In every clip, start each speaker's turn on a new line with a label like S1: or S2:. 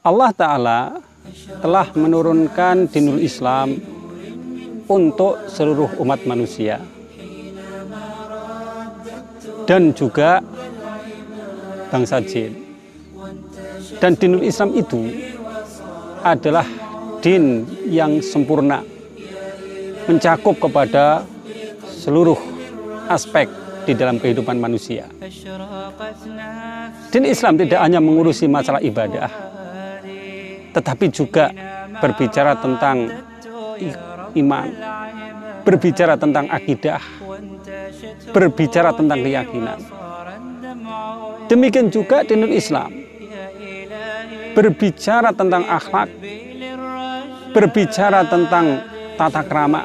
S1: Allah Ta'ala telah menurunkan dinul Islam untuk seluruh umat manusia dan juga bangsa jin. Dan dinul Islam itu adalah din yang sempurna, mencakup kepada seluruh aspek di dalam kehidupan manusia. Din Islam tidak hanya mengurusi masalah ibadah, tetapi juga berbicara tentang iman, berbicara tentang akidah, berbicara tentang keyakinan. Demikian juga dinul Islam berbicara tentang akhlak, berbicara tentang tata krama.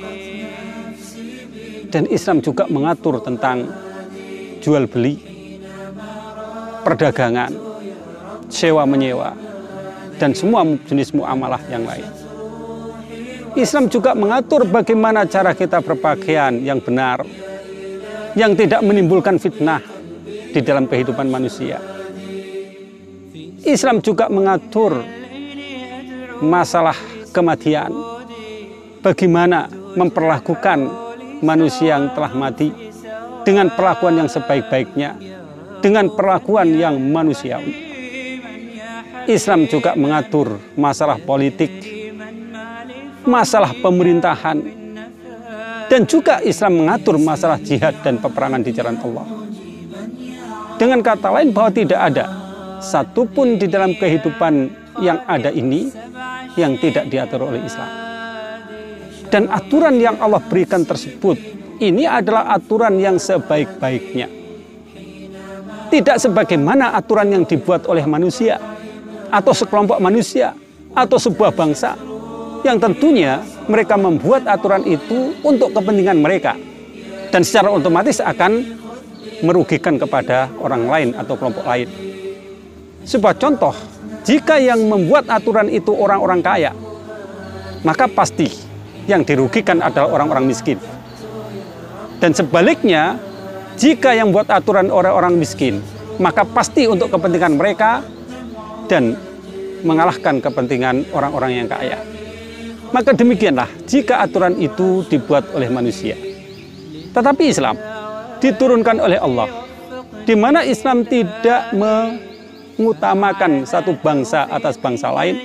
S1: Dan Islam juga mengatur tentang jual beli, perdagangan, sewa menyewa, dan semua jenis muamalah yang lain. Islam juga mengatur bagaimana cara kita berpakaian yang benar, yang tidak menimbulkan fitnah di dalam kehidupan manusia. Islam juga mengatur masalah kematian, bagaimana memperlakukan manusia yang telah mati dengan perlakuan yang sebaik-baiknya, dengan perlakuan yang manusiawi. Islam juga mengatur masalah politik, masalah pemerintahan, dan juga Islam mengatur masalah jihad dan peperangan di jalan Allah. Dengan kata lain, bahwa tidak ada satupun di dalam kehidupan yang ada ini yang tidak diatur oleh Islam. Dan aturan yang Allah berikan tersebut, ini adalah aturan yang sebaik-baiknya. Tidak sebagaimana aturan yang dibuat oleh manusia, atau sekelompok manusia, atau sebuah bangsa, yang tentunya mereka membuat aturan itu untuk kepentingan mereka, dan secara otomatis akan merugikan kepada orang lain atau kelompok lain. Sebuah contoh, jika yang membuat aturan itu orang-orang kaya, maka pasti yang dirugikan adalah orang-orang miskin. Dan sebaliknya, jika yang buat aturan orang-orang miskin, maka pasti untuk kepentingan mereka dan mengalahkan kepentingan orang-orang yang kaya. Maka demikianlah jika aturan itu dibuat oleh manusia. Tetapi Islam diturunkan oleh Allah, di mana Islam tidak mengutamakan satu bangsa atas bangsa lain,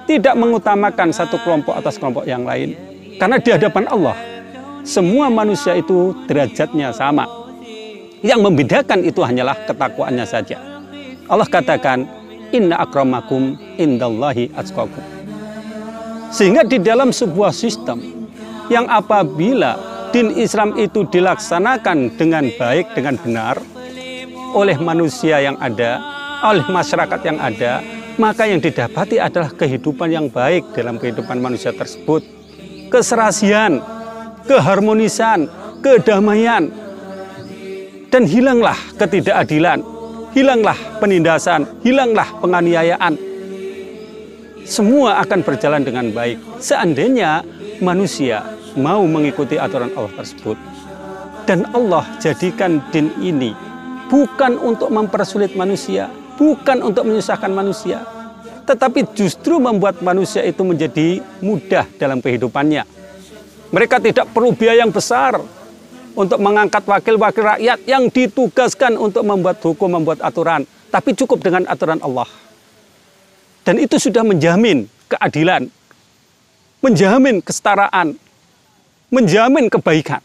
S1: tidak mengutamakan satu kelompok atas kelompok yang lain. Karena di hadapan Allah, semua manusia itu derajatnya sama. Yang membedakan itu hanyalah ketakwaannya saja. Allah katakan, inna akramakum indallahi atqakum. Sehingga di dalam sebuah sistem yang apabila din Islam itu dilaksanakan dengan baik, dengan benar oleh manusia yang ada, oleh masyarakat yang ada, maka yang didapati adalah kehidupan yang baik dalam kehidupan manusia tersebut. Keserasian, keharmonisan, kedamaian, dan hilanglah ketidakadilan, hilanglah penindasan, hilanglah penganiayaan. Semua akan berjalan dengan baik seandainya manusia mau mengikuti aturan Allah tersebut. Dan Allah jadikan din ini bukan untuk mempersulit manusia, bukan untuk menyusahkan manusia, tetapi justru membuat manusia itu menjadi mudah dalam kehidupannya. Mereka tidak perlu biaya yang besar untuk mengangkat wakil-wakil rakyat yang ditugaskan untuk membuat hukum, membuat aturan, tapi cukup dengan aturan Allah. Dan itu sudah menjamin keadilan, menjamin kesetaraan, menjamin kebaikan.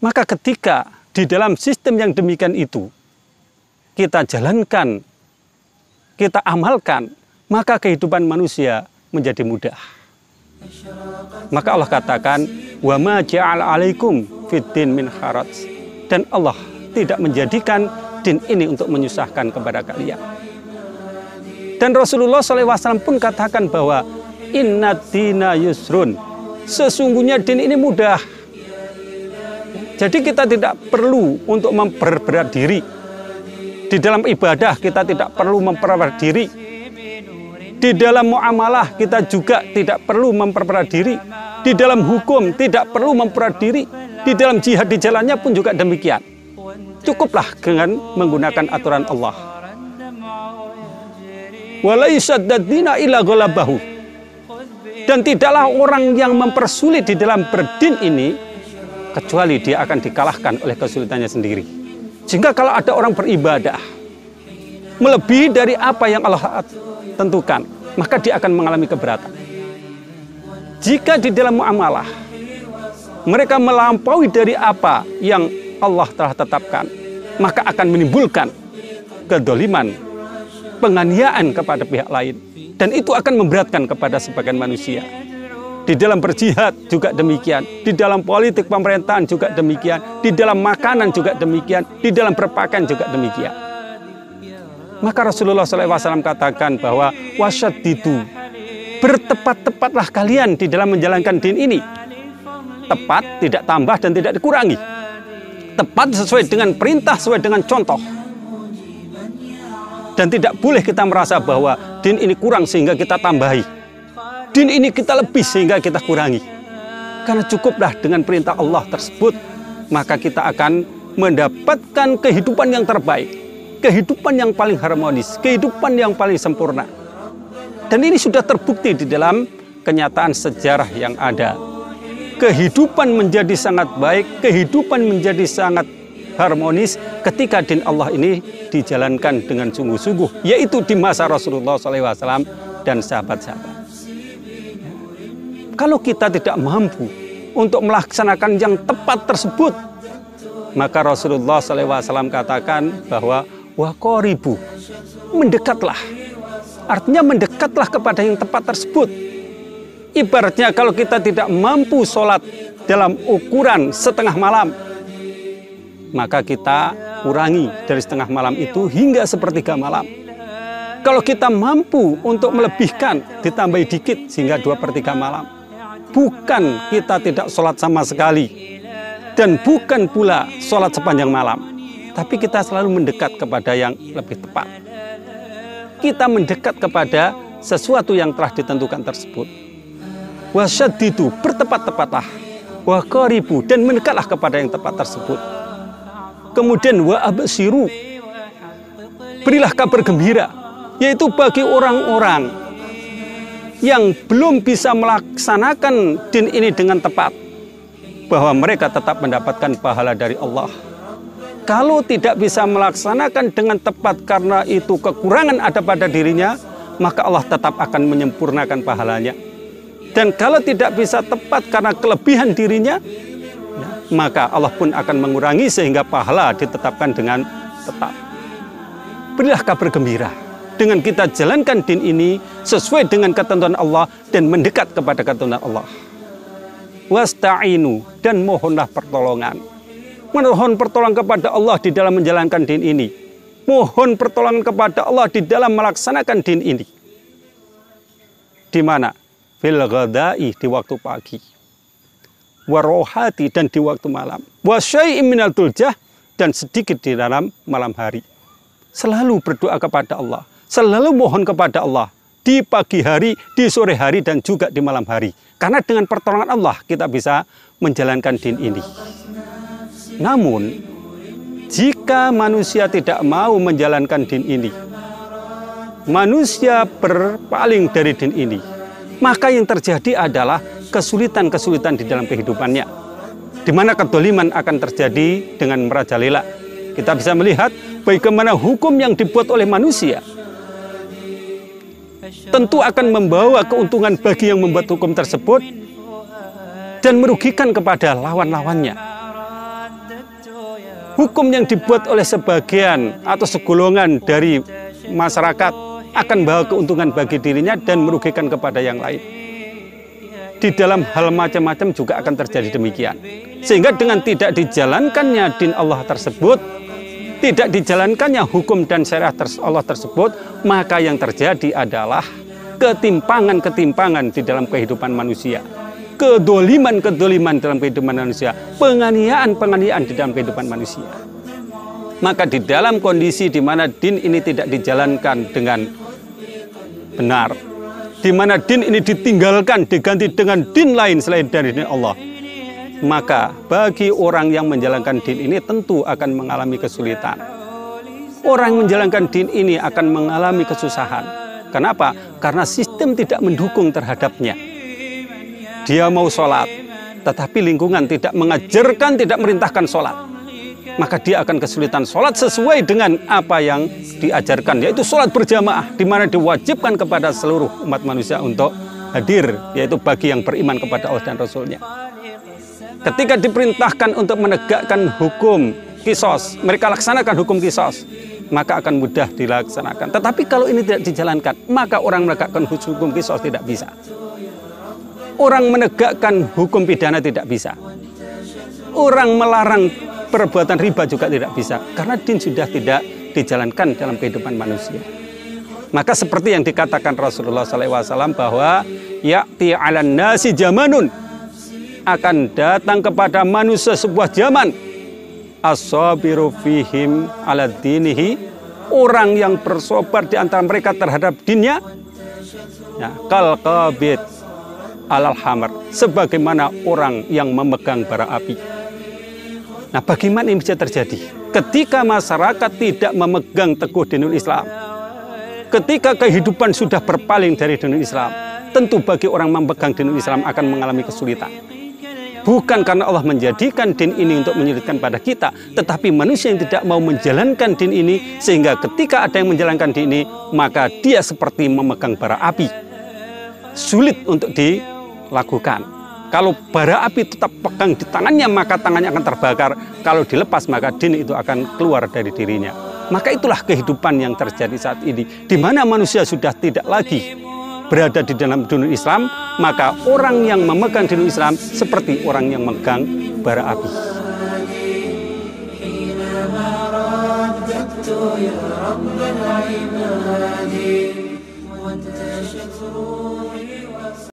S1: Maka ketika di dalam sistem yang demikian itu kita jalankan, kita amalkan, maka kehidupan manusia menjadi mudah. Maka Allah katakan, wa ma ja'ala 'alaikum fiddin min haraj. Dan Allah tidak menjadikan din ini untuk menyusahkan kepada kalian. Dan Rasulullah SAW pun katakan bahwa inna dina yusrun, sesungguhnya din ini mudah. Jadi kita tidak perlu untuk memperberat diri. Di dalam ibadah kita tidak perlu memperberat diri. Di dalam muamalah kita juga tidak perlu memperberat diri. Di dalam hukum tidak perlu memperberat diri. Di dalam jihad di jalannya pun juga demikian. Cukuplah dengan menggunakan aturan Allah. Walaysad dina illa ghalabahu. Dan tidaklah orang yang mempersulit di dalam berdin ini kecuali dia akan dikalahkan oleh kesulitannya sendiri. Sehingga kalau ada orang beribadah melebihi dari apa yang Allah tentukan, maka dia akan mengalami keberatan. Jika di dalam muamalah mereka melampaui dari apa yang Allah telah tetapkan, maka akan menimbulkan kedoliman, penganiayaan kepada pihak lain, dan itu akan memberatkan kepada sebagian manusia. Di dalam berjihad juga demikian, di dalam politik pemerintahan juga demikian, di dalam makanan juga demikian, di dalam berpakaian juga demikian. Maka Rasulullah SAW katakan bahwa wasyaddidu, bertepat-tepatlah kalian di dalam menjalankan din ini. Tepat, tidak tambah dan tidak dikurangi. Tepat sesuai dengan perintah, sesuai dengan contoh. Dan tidak boleh kita merasa bahwa din ini kurang sehingga kita tambahi. Din ini kita lebih sehingga kita kurangi. Karena cukuplah dengan perintah Allah tersebut, maka kita akan mendapatkan kehidupan yang terbaik, kehidupan yang paling harmonis, kehidupan yang paling sempurna. Dan ini sudah terbukti di dalam kenyataan sejarah yang ada. Kehidupan menjadi sangat baik, kehidupan menjadi sangat harmonis ketika din Allah ini dijalankan dengan sungguh-sungguh, yaitu di masa Rasulullah SAW dan sahabat-sahabat. Kalau kita tidak mampu untuk melaksanakan yang tepat tersebut, maka Rasulullah SAW katakan bahwa waqaribu, mendekatlah. Artinya mendekatlah kepada yang tepat tersebut. Ibaratnya kalau kita tidak mampu sholat dalam ukuran setengah malam, maka kita kurangi dari setengah malam itu hingga sepertiga malam. Kalau kita mampu untuk melebihkan, ditambahi dikit sehingga 2/3 malam. Bukan kita tidak sholat sama sekali, dan bukan pula sholat sepanjang malam, tapi kita selalu mendekat kepada yang lebih tepat. Kita mendekat kepada sesuatu yang telah ditentukan tersebut. Wasyaddidu, bertepat-tepatlah. Waqaribu, dan mendekatlah kepada yang tepat tersebut. Kemudian wa absiru, berilah kabar gembira, yaitu bagi orang-orang yang belum bisa melaksanakan din ini dengan tepat, bahwa mereka tetap mendapatkan pahala dari Allah. Kalau tidak bisa melaksanakan dengan tepat karena itu kekurangan ada pada dirinya, maka Allah tetap akan menyempurnakan pahalanya. Dan kalau tidak bisa tepat karena kelebihan dirinya, maka Allah pun akan mengurangi sehingga pahala ditetapkan dengan tetap. Berilah kabar gembira dengan kita jalankan din ini sesuai dengan ketentuan Allah dan mendekat kepada ketentuan Allah. Wasta'inu, dan mohonlah pertolongan. Mohon pertolongan kepada Allah di dalam menjalankan din ini. Mohon pertolongan kepada Allah di dalam melaksanakan din ini. Di mana? Fil ghadai, di waktu pagi. Warohati, dan di waktu malam. Wasyai'im minal tuljah, dan sedikit di dalam malam hari. Selalu berdoa kepada Allah. Selalu mohon kepada Allah. Di pagi hari, di sore hari, dan juga di malam hari. Karena dengan pertolongan Allah kita bisa menjalankan din ini. Namun, jika manusia tidak mau menjalankan din ini, manusia berpaling dari din ini, maka yang terjadi adalah kesulitan-kesulitan di dalam kehidupannya, di mana kedoliman akan terjadi dengan merajalela. Kita bisa melihat bagaimana hukum yang dibuat oleh manusia tentu akan membawa keuntungan bagi yang membuat hukum tersebut dan merugikan kepada lawan-lawannya. Hukum yang dibuat oleh sebagian atau segolongan dari masyarakat akan bawa keuntungan bagi dirinya dan merugikan kepada yang lain. Di dalam hal macam-macam juga akan terjadi demikian. Sehingga dengan tidak dijalankannya din Allah tersebut, tidak dijalankannya hukum dan syariat Allah tersebut, maka yang terjadi adalah ketimpangan-ketimpangan di dalam kehidupan manusia, kedoliman-kedoliman dalam kehidupan manusia, penganiayaan-penganiayaan di dalam kehidupan manusia. Maka di dalam kondisi di mana din ini tidak dijalankan dengan benar, di mana din ini ditinggalkan, diganti dengan din lain selain dari din Allah, maka bagi orang yang menjalankan din ini tentu akan mengalami kesulitan. Orang yang menjalankan din ini akan mengalami kesusahan. Kenapa? Karena sistem tidak mendukung terhadapnya. Dia mau sholat, tetapi lingkungan tidak mengajarkan, tidak merintahkan sholat. Maka dia akan kesulitan sholat sesuai dengan apa yang diajarkan, yaitu sholat berjamaah, di mana diwajibkan kepada seluruh umat manusia untuk hadir, yaitu bagi yang beriman kepada Allah dan Rasul-Nya. Ketika diperintahkan untuk menegakkan hukum qisas, mereka laksanakan hukum qisas, maka akan mudah dilaksanakan. Tetapi kalau ini tidak dijalankan, maka orang menegakkan hukum qisas tidak bisa. Orang menegakkan hukum pidana tidak bisa. Orang melarang perbuatan riba juga tidak bisa, karena din sudah tidak dijalankan dalam kehidupan manusia. Maka seperti yang dikatakan Rasulullah SAW bahwa ya'ti 'alan nasi zamanun, akan datang kepada manusia sebuah zaman, as-sabiru fihim 'ala dinihi, orang yang bersabar di antara mereka terhadap dinnya, ya, kal qabid 'alal hamar, sebagaimana orang yang memegang bara api. Nah, bagaimana ini bisa terjadi? Ketika masyarakat tidak memegang teguh dinul Islam, ketika kehidupan sudah berpaling dari dinul Islam, tentu bagi orang memegang dinul Islam akan mengalami kesulitan. Bukan karena Allah menjadikan din ini untuk menyulitkan pada kita, tetapi manusia yang tidak mau menjalankan din ini, sehingga ketika ada yang menjalankan din ini, maka dia seperti memegang bara api. Sulit untuk dilakukan. Kalau bara api tetap pegang di tangannya, maka tangannya akan terbakar. Kalau dilepas, maka din itu akan keluar dari dirinya. Maka itulah kehidupan yang terjadi saat ini, di mana manusia sudah tidak lagi berada di dalam dinul Islam, maka orang yang memegang dinul Islam seperti orang yang memegang bara api.